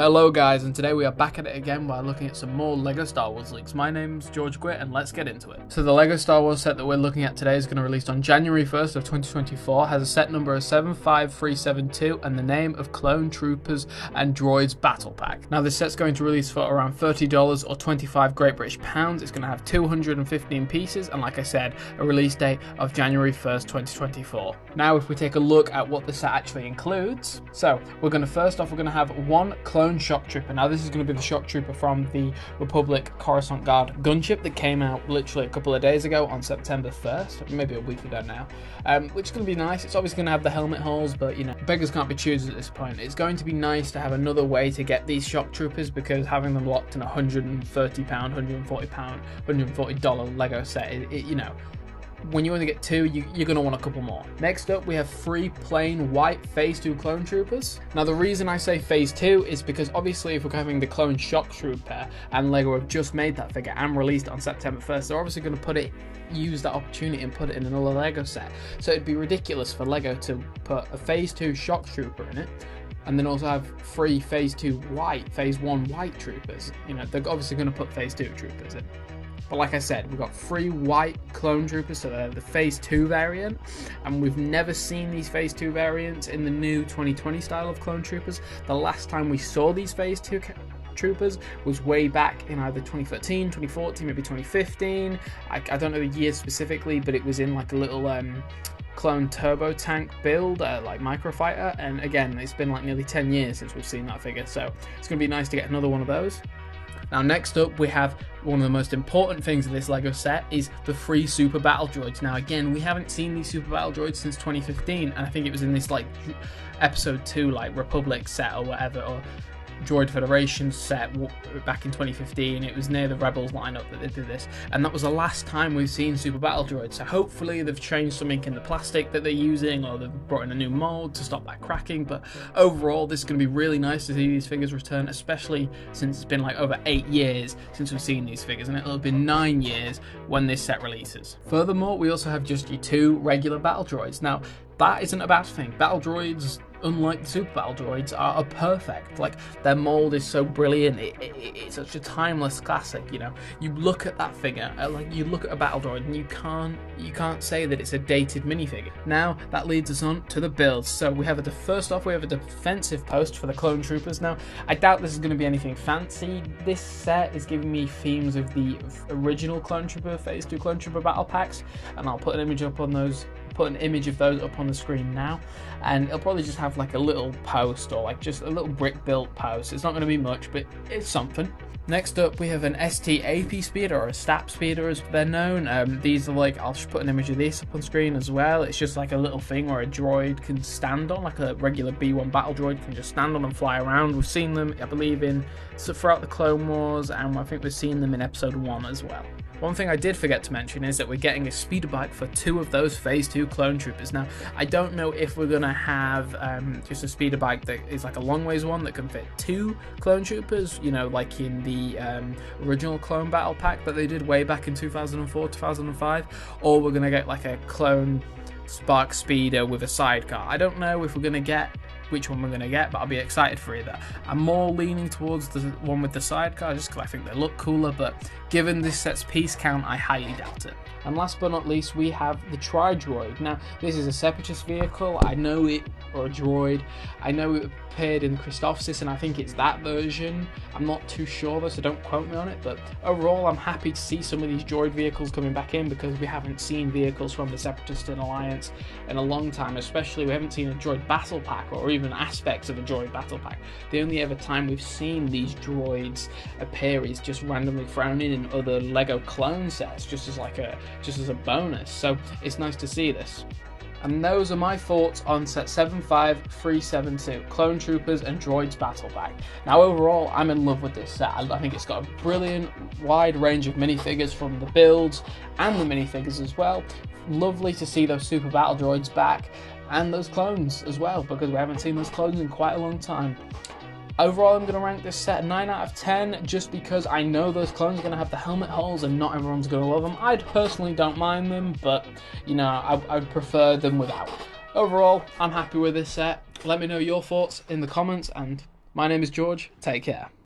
Hello guys, and today we are back at it again while looking at some more LEGO Star Wars leaks. My name's George Gwit and let's get into it. So the LEGO Star Wars set that we're looking at today is going to release on January 1st of 2024, has a set number of 75372 and the name of Clone Troopers and Droids Battle Pack. Now this set's going to release for around $30 or 25 Great British pounds. It's going to have 215 pieces and like I said, a release date of January 1st, 2024. Now if we take a look at what the set actually includes, so we're going to have one Clone Shock Trooper. Now this is going to be the Shock Trooper from the Republic Coruscant Guard gunship that came out literally a couple of days ago on September 1st, maybe a week ago now, which is going to be nice. It's obviously going to have the helmet holes, but you know, beggars can't be choosers at this point. It's going to be nice to have another way to get these Shock Troopers because having them locked in a £130, £140, $140 Lego set, you know, when you only get two, you're going to want a couple more. Next up, we have 3 plain white Phase 2 Clone Troopers. Now, the reason I say Phase 2 is because obviously if we're having the Clone Shock Trooper and LEGO have just made that figure and released it on September 1st, they're obviously going to use that opportunity and put it in another LEGO set. So it'd be ridiculous for LEGO to put a Phase 2 Shock Trooper in it and then also have 3 Phase 2 white, Phase 1 white troopers. You know, they're obviously going to put Phase 2 troopers in. But like I said, we've got 3 white clone troopers, so they're the Phase 2 variant, and we've never seen these Phase 2 variants in the new 2020 style of clone troopers. The last time we saw these Phase 2 troopers was way back in either 2013, 2014, maybe 2015. I don't know the year specifically, but it was in like a little clone turbo tank build, like microfighter, and again, it's been like nearly 10 years since we've seen that figure, so it's going to be nice to get another one of those. Now next up we have one of the most important things of this LEGO set is the 3 Super Battle Droids. Now again, we haven't seen these Super Battle Droids since 2015 and I think it was in this like episode 2 like Republic set or whatever, or Droid Federation set back in 2015. It was near the Rebels lineup that they did this, and that was the last time we've seen Super Battle Droids. So hopefully they've changed something in the plastic that they're using, or they've brought in a new mold to stop that cracking. But overall, this is going to be really nice to see these figures return, especially since it's been like over 8 years since we've seen these figures, and it'll have been 9 years when this set releases. Furthermore, we also have just your 2 regular Battle Droids. Now, that isn't a bad thing. Battle Droids, unlike the Super Battle Droids, are perfect. Like, their mold is so brilliant. It's such a timeless classic, you know. You look at that figure, like you look at a Battle Droid, and you can't say that it's a dated minifigure. Now, that leads us on to the builds. So we have first off, we have a defensive post for the Clone Troopers. Now, I doubt this is going to be anything fancy. This set is giving me themes of the original Clone Trooper, Phase 2 Clone Trooper battle packs, and I'll put an image up on those. Put an image of those up on the screen now, and it'll probably just have like a little post or like just a little brick built post. It's not going to be much, but it's something. Next up, we have an ST-AP speeder, or a STAP speeder as they're known. These are like, I'll just put an image of this up on screen as well. It's just like a little thing where a droid can stand on, like a regular B1 battle droid can just stand on and fly around. We've seen them, I believe, throughout the Clone Wars, and I think we've seen them in episode 1 as well. One thing I did forget to mention is that we're getting a speeder bike for 2 of those Phase 2 Clone Troopers. Now, I don't know if we're going to have just a speeder bike that is like a long ways one that can fit 2 Clone Troopers, you know, like in the original Clone Battle Pack that they did way back in 2004, 2005, or we're going to get like a Clone Spark Speeder with a sidecar. I don't know if we're going to get which one we're going to get, but I'll be excited for either. I'm more leaning towards the one with the sidecar just because I think they look cooler, but given this set's piece count, I highly doubt it. And last but not least, we have the Droid. Now, this is a Separatist vehicle. I know it, or a droid. I know it appeared in Christophsis, and I think it's that version. I'm not too sure though, so don't quote me on it, but overall, I'm happy to see some of these droid vehicles coming back in because we haven't seen vehicles from the Separatist and Alliance in a long time, especially we haven't seen a droid battle pack or even aspects of a droid battle pack. The only ever time we've seen these droids appear is just randomly thrown in other Lego clone sets, just as a bonus, so it's nice to see this. And those are my thoughts on set 75372, Clone Troopers and Droids Battle Pack. Now overall, I'm in love with this set. I think it's got a brilliant wide range of minifigures from the builds and the minifigures as well. Lovely to see those Super Battle Droids back and those clones as well, because we haven't seen those clones in quite a long time. Overall, I'm going to rank this set 9 out of 10 just because I know those clones are going to have the helmet holes and not everyone's going to love them. I personally don't mind them, but, you know, I'd prefer them without. Overall, I'm happy with this set. Let me know your thoughts in the comments, and My name is George. Take care.